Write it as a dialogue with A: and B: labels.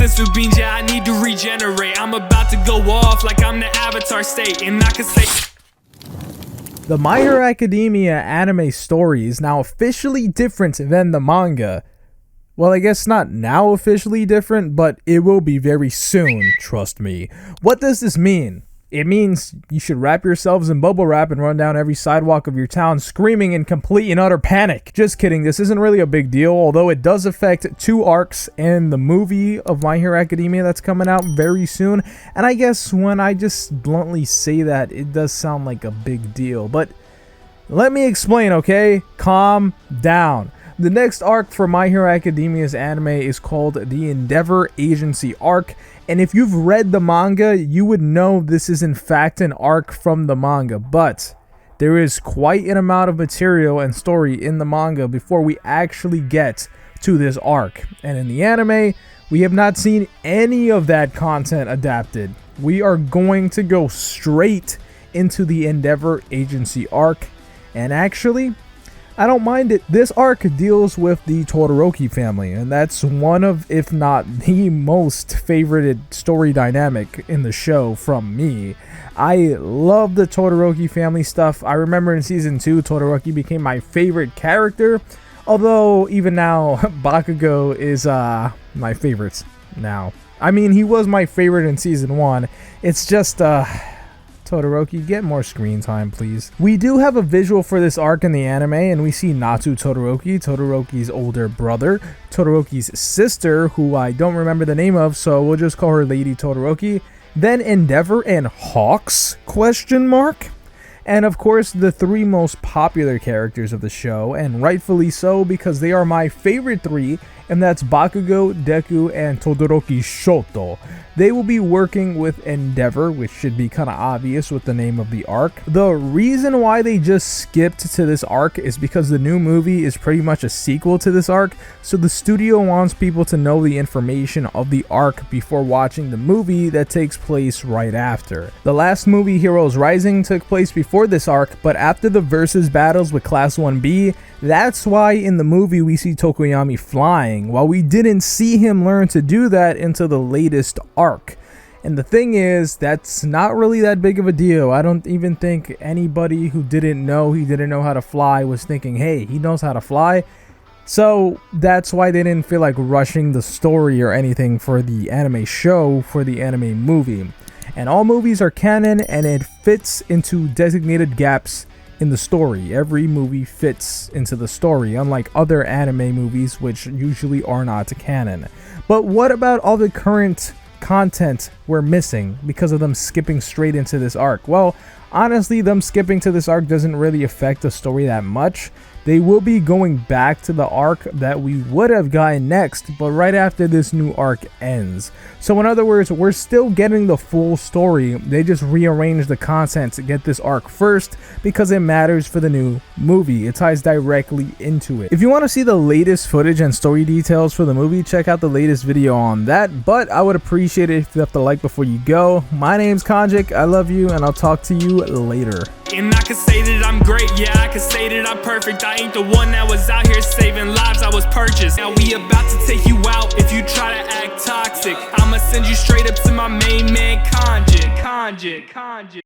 A: sensu beans, yeah, I need to regenerate. I'm about to go off like I'm the Avatar state, and I can say
B: The My Hero Academia anime story is now officially different than the manga. Well, I guess not now officially different, but it will be very soon, trust me. What does this mean? It means you should wrap yourselves in bubble wrap and run down every sidewalk of your town screaming in complete and utter panic. Just kidding, this isn't really a big deal, although it does affect 2 arcs in the movie of My Hero Academia that's coming out very soon. And I guess when I just bluntly say that, it does sound like a big deal. But let me explain, okay? Calm down. The next arc for My Hero Academia's anime is called the Endeavor Agency arc, and if you've read the manga, you would know this is in fact an arc from the manga, but there is quite an amount of material and story in the manga before we actually get to this arc. And in the anime, we have not seen any of that content adapted. We are going to go straight into the Endeavor Agency arc, and actually, I don't mind it. This arc deals with the Todoroki family, and that's one of, if not the most favorited story dynamic in the show from me. I love the Todoroki family stuff. I remember in season 2, Todoroki became my favorite character, although even now, Bakugo is my favorite now. I mean, he was my favorite in season 1. It's just, Todoroki, get more screen time, please. We do have a visual for this arc in the anime, and we see Natsu Todoroki, Todoroki's older brother, Todoroki's sister, who I don't remember the name of, so we'll just call her Lady Todoroki, then Endeavor and Hawks, question mark? And of course, the 3 most popular characters of the show, and rightfully so because they are my favorite 3, and that's Bakugo, Deku, and Todoroki Shoto. They will be working with Endeavor, which should be kind of obvious with the name of the arc. The reason why they just skipped to this arc is because the new movie is pretty much a sequel to this arc, so the studio wants people to know the information of the arc before watching the movie that takes place right after. The last movie, Heroes Rising, took place before this arc, but after the versus battles with Class 1B, that's why in the movie we see Tokoyami flying, while we didn't see him learn to do that until the latest arc. And the thing is, that's not really that big of a deal. I don't even think anybody who didn't know he didn't know how to fly was thinking, hey, he knows how to fly. So that's why they didn't feel like rushing the story or anything for the anime show, for the anime movie. And all movies are canon, and it fits into designated gaps in the story. Every movie fits into the story, unlike other anime movies which usually are not canon. But what about all the current content we're missing because of them skipping straight into this arc? Well, honestly, them skipping to this arc doesn't really affect the story that much. They will be going back to the arc that we would have gotten next, but right after this new arc ends. So in other words, we're still getting the full story. They just rearranged the content to get this arc first because it matters for the new movie. It ties directly into it. If you want to see the latest footage and story details for the movie, check out the latest video on that, but I would appreciate it if you left a like before you go. My name's Konjik, I love you, and I'll talk to you later.
A: And I can say that I'm great, yeah, I can say that I'm perfect. I ain't the one that was out here saving lives, I was purchased. Now we about to take you out if you try to act toxic. I'ma send you straight up to my main man, Konjik.